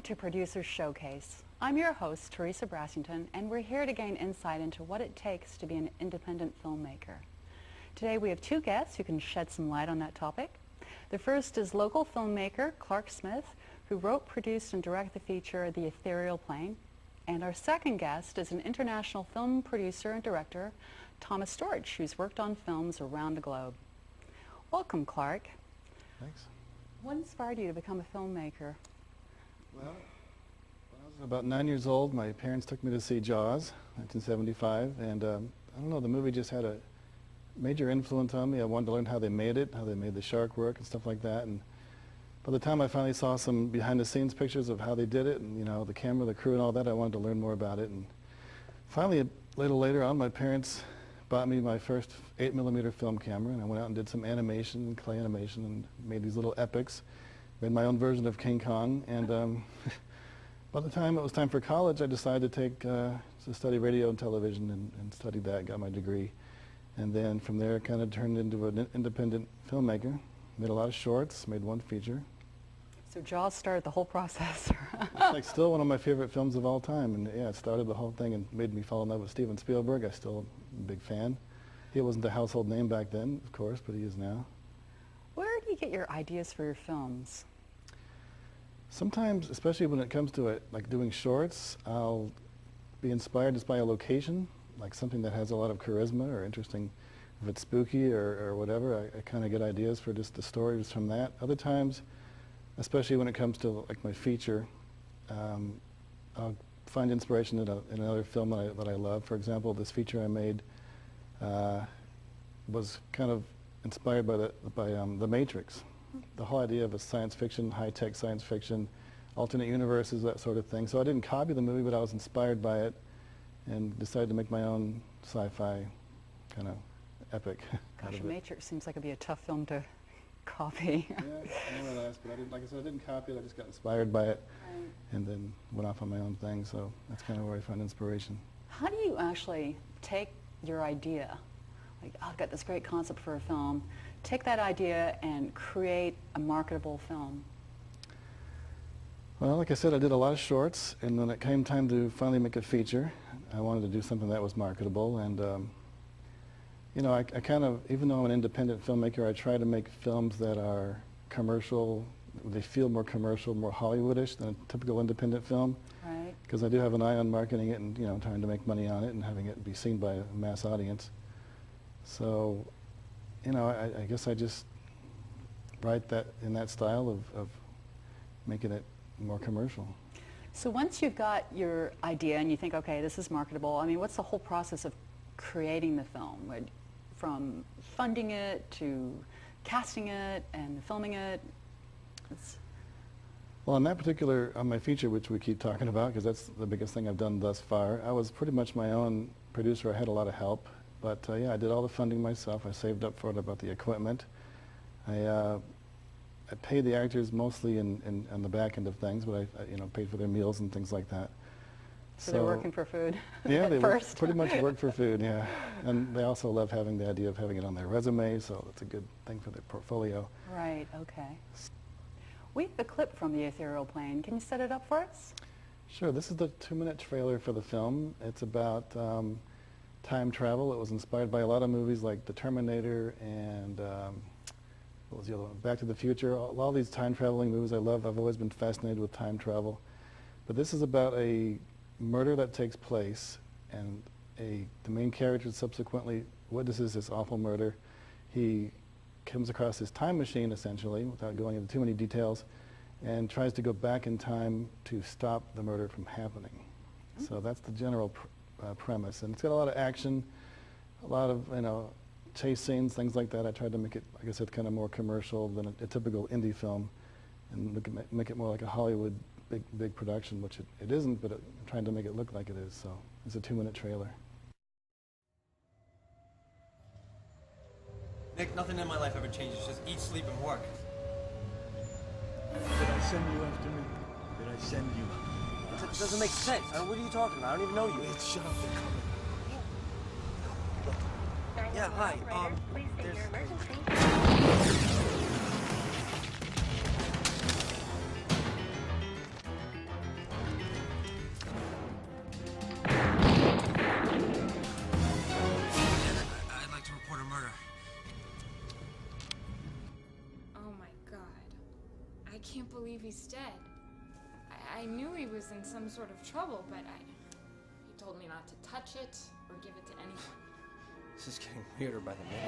to Producer's Showcase. I'm your host, Teresa Brassington, and we're here to gain insight into what it takes to be an independent filmmaker. Today we have two guests who can shed some light on that topic. The first is local filmmaker Clarke Smith, who wrote, produced, and directed the feature The Ethereal Plane. And our second guest is an international film producer and director, Thomas Storch, who's worked on films around the globe. Welcome, Clarke. Thanks. What inspired you to become a filmmaker? Well, when I was about 9 years old, my parents took me to see Jaws, 1975, and I don't know, the movie just had a major influence on me. I wanted to learn how they made it, how they made the shark work and stuff like that. And by the time I finally saw some behind-the-scenes pictures of how they did it, and the camera, the crew, and all that, I wanted to learn more about it. And finally, a little later on, my parents bought me my first 8mm film camera, and I went out and did some animation, clay animation, and made these little epics. Made my own version of King Kong, and by the time it was time for college, I decided to study radio and television, and studied that, got my degree. And then from there, it kind of turned into an independent filmmaker. Made a lot of shorts, made one feature. So Jaws started the whole process. It's like still one of my favorite films of all time, and yeah, it started the whole thing and made me fall in love with Steven Spielberg. I'm still a big fan. He wasn't a household name back then, of course, but he is now. Where do you get your ideas for your films? Sometimes, especially when it comes to it, like doing shorts, I'll be inspired just by a location, like something that has a lot of charisma or interesting, if it's spooky or whatever. I kind of get ideas for just the stories from that. Other times, especially when it comes to like my feature, I'll find inspiration in another film that I love. For example, this feature I made was kind of inspired by The Matrix. The whole idea of a science fiction, high-tech science fiction, alternate universes, that sort of thing. So I didn't copy the movie, but I was inspired by it and decided to make my own sci-fi kind of epic. Gosh, Matrix seems like it'd be a tough film to copy. Yeah, more or less, but like I said, I didn't copy it, I just got inspired by it, and then went off on my own thing, so that's kind of where I found inspiration. How do you actually take your idea, like, oh, I've got this great concept for a film, take that idea and create a marketable film? Well, like I said, I did a lot of shorts, and when it came time to finally make a feature, I wanted to do something that was marketable, and I kind of, even though I'm an independent filmmaker, I try to make films that are commercial. They feel more commercial, more Hollywoodish than a typical independent film. Right. Because I do have an eye on marketing it and trying to make money on it and having it be seen by a mass audience. So, I guess I just write that in that style of making it more commercial. So once you've got your idea and you think, okay, this is marketable, I mean, what's the whole process of creating the film? From funding it to casting it and filming it? Well, on that particular, on my feature, which we keep talking about, because that's the biggest thing I've done thus far, I was pretty much my own producer. I had a lot of help, but yeah, I did all the funding myself. I saved up for it, about the equipment. I paid the actors mostly on the back end of things, but I paid for their meals and things like that. So they're working for food. Yeah, they pretty much work for food, yeah. And they also love having the idea of having it on their resume, so it's a good thing for their portfolio. Right, okay. We have a clip from The Ethereal Plane. Can you set it up for us? Sure, this is the 2-minute trailer for the film. It's about time travel. It was inspired by a lot of movies like The Terminator and what was the other one? Back to the Future. All these time traveling movies I love. I've always been fascinated with time travel. But this is about a murder that takes place, and the main character subsequently witnesses this awful murder. He comes across this time machine, essentially, without going into too many details, and tries to go back in time to stop the murder from happening. So that's the general premise, and it's got a lot of action, a lot of chase scenes, things like that. I tried to make it, like I said, kind of more commercial than a typical indie film, and make it more like a Hollywood big production, which it isn't, but I'm trying to make it look like it is. So it's a 2-minute trailer. Nick, nothing in my life ever changes. Just eat, sleep, and work. Did I send you after me? Did I send you? It doesn't make sense. What are you talking about? I don't even know you. Wait, shut up, they're coming. Yeah, hi. Please state your emergency. believe he's dead. I knew he was in some sort of trouble, but he told me not to touch it or give it to anyone. This is getting weirder by the minute.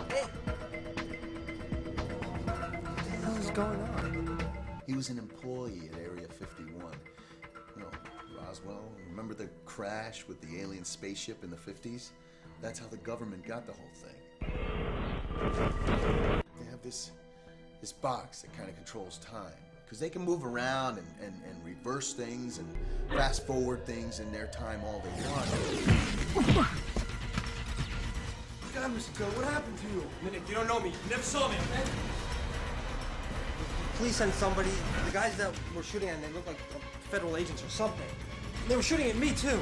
Hey! What the hell is going on? He was an employee at Area 51. You know, Roswell, remember the crash with the alien spaceship in the 50s? That's how the government got the whole thing. They have this box that kind of controls time. Because they can move around and reverse things and fast forward things in their time all they want. God, Mr. Phil, what happened to you? Nick, you don't know me. You never saw me, okay? Please send somebody. The guys that were shooting at, they look like federal agents or something. They were shooting at me, too.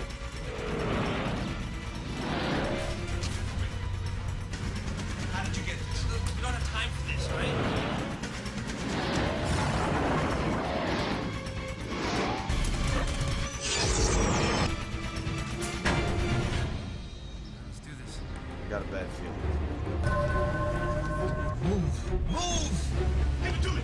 How did you get this? We don't have time for this, right? Let's do this. I got a bad feeling. Move! Move! Give it to me!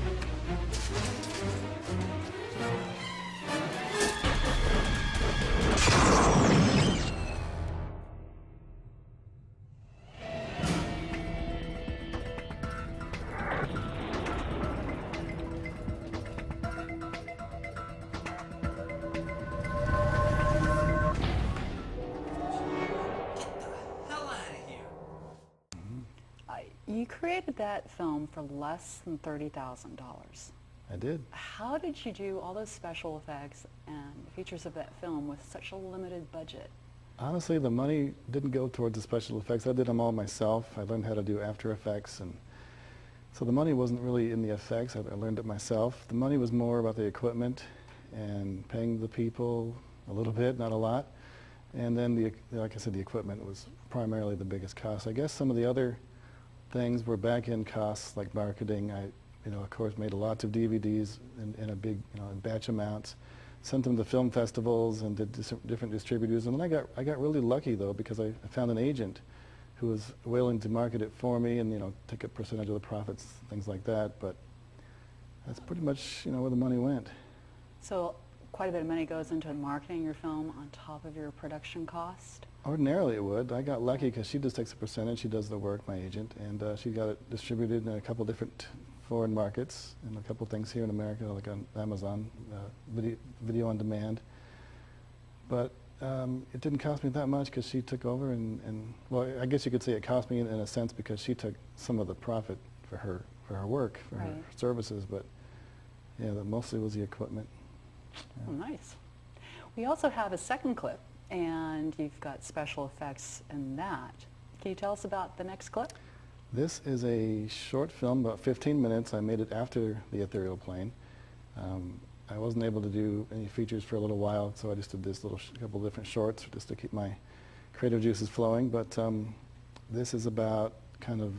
You created that film for less than $30,000. I did. How did you do all those special effects and the features of that film with such a limited budget? Honestly, the money didn't go towards the special effects. I did them all myself. I learned how to do After Effects, and so the money wasn't really in the effects. I learned it myself. The money was more about the equipment and paying the people a little bit, not a lot. And then, like I said, the equipment was primarily the biggest cost. I guess some of the other things were back-end costs like marketing. I, of course, made lots of DVDs in a big, in batch amounts. Sent them to film festivals and did different distributors. And then I got really lucky though, because I found an agent who was willing to market it for me and take a percentage of the profits, things like that. But that's pretty much where the money went. So quite a bit of money goes into marketing your film on top of your production cost? Ordinarily it would. I got lucky because she just takes a percentage. She does the work, my agent, and she got it distributed in a couple different foreign markets and a couple things here in America, like on Amazon, video on demand. But it didn't cost me that much because she took over, and well, I guess you could say it cost me in a sense because she took some of the profit for her work, for her services. But yeah, mostly was the equipment. Yeah. Oh, nice. We also have a second clip, and you've got special effects in that. Can you tell us about the next clip? This is a short film, about 15 minutes. I made it after the Ethereal Plane. I wasn't able to do any features for a little while, so I just did this couple different shorts just to keep my creative juices flowing. But this is about kind of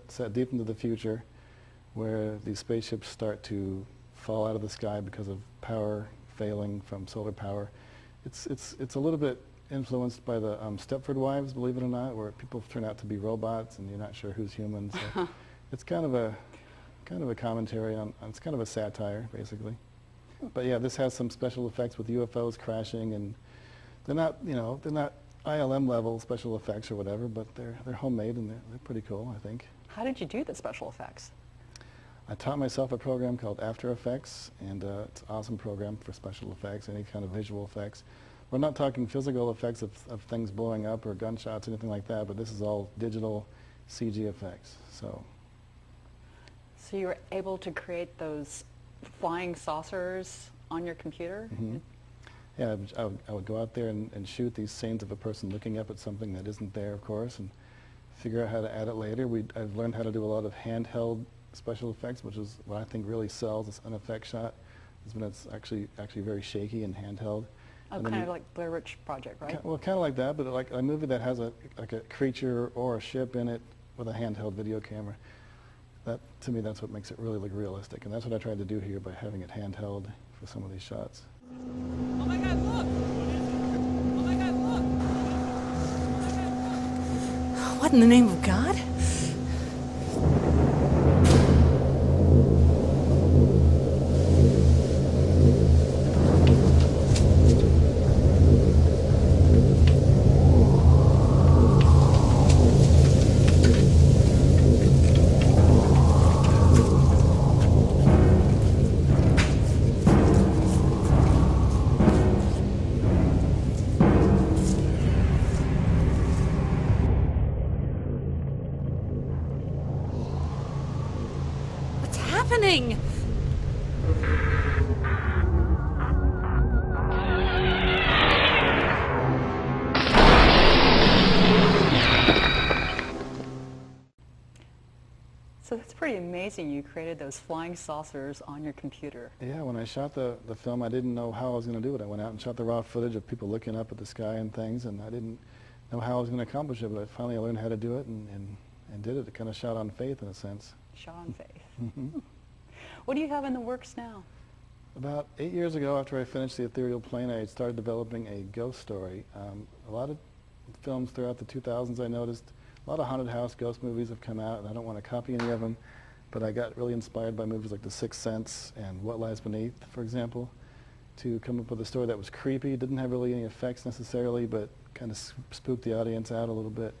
set deep into the future, where these spaceships start to fall out of the sky because of power failing from solar power. It's a little bit influenced by the Stepford Wives, believe it or not, where people turn out to be robots and you're not sure who's human. So it's kind of a commentary on, it's kind of a satire, basically. But yeah, this has some special effects with UFOs crashing, and they're not ILM level special effects or whatever, but they're homemade and they're pretty cool, I think. How did you do the special effects? I taught myself a program called After Effects, and it's an awesome program for special effects, any kind of visual effects. We're not talking physical effects of things blowing up or gunshots or anything like that, but this is all digital CG effects. So you were able to create those flying saucers on your computer? Mm-hmm. Yeah, I would go out there and shoot these scenes of a person looking up at something that isn't there, of course, and figure out how to add it later. I've learned how to do a lot of handheld special effects, which is what I think really sells this effect shot, is when it's actually very shaky and handheld. Oh, and kind of like Blair Witch Project, right? Well, kind of like that, but like a movie that has like a creature or a ship in it with a handheld video camera. That, to me, that's what makes it really look realistic, and that's what I tried to do here by having it handheld for some of these shots. Oh my God, look! What in the name of God? What's happening? So that's pretty amazing. You created those flying saucers on your computer. Yeah, when I shot the film, I didn't know how I was going to do it. I went out and shot the raw footage of people looking up at the sky and things, and I didn't know how I was going to accomplish it, but finally I learned how to do it and did it. It kind of shot on faith in a sense. Shot on faith. What do you have in the works now? About 8 years ago, after I finished the Ethereal Plane, I started developing a ghost story. A lot of films throughout the 2000s, I noticed, a lot of haunted house ghost movies have come out, and I don't want to copy any of them, but I got really inspired by movies like The Sixth Sense and What Lies Beneath, for example, to come up with a story that was creepy, didn't have really any effects necessarily, but kind of spooked the audience out a little bit.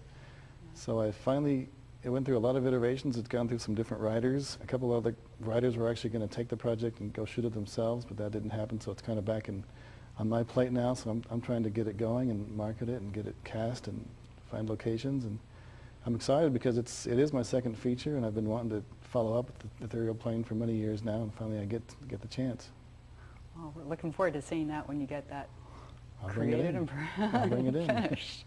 So I finally, it went through a lot of iterations. It's gone through some different writers. A couple of other writers were actually going to take the project and go shoot it themselves, but that didn't happen, so it's kind of back on my plate now, so I'm trying to get it going and market it and get it cast and find locations. And I'm excited because it is my second feature, and I've been wanting to follow up with the Ethereal Plane for many years now, and finally I get the chance. Well, we're looking forward to seeing that when you get that I'll bring it created in. and I'll bring it in. finished.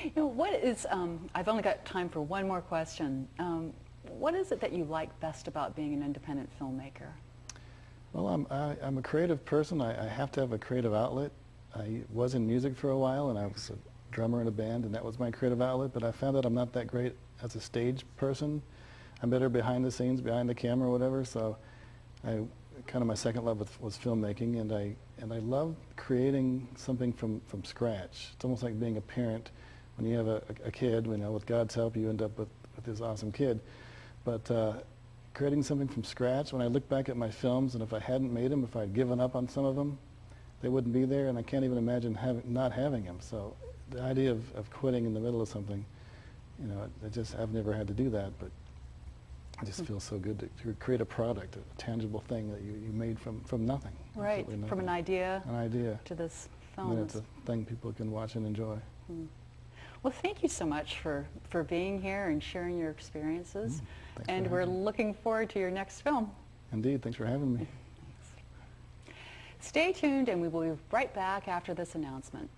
You know, what is, I've only got time for one more question. What is it that you like best about being an independent filmmaker? Well, I'm a creative person. I have to have a creative outlet. I was in music for a while, and I was a drummer in a band, and that was my creative outlet, but I found that I'm not that great as a stage person. I'm better behind the scenes, behind the camera, whatever, so kind of my second love was filmmaking, and I love creating something from scratch. It's almost like being a parent. When you have a kid, you know, with God's help, you end up with this awesome kid. But creating something from scratch, when I look back at my films, and if I hadn't made them, if I had given up on some of them, they wouldn't be there, and I can't even imagine not having them. So the idea of quitting in the middle of something, you know, I've never had to do that, but it just feels so good to create a product, a tangible thing that you made from nothing. Right, Nothing. from an idea To this and then film. it's a thing people can watch and enjoy. Well, thank you so much for being here and sharing your experiences. Thanks And for we're having me. looking forward to your next film. Indeed, thanks for having me. Stay tuned, and we will be right back after this announcement.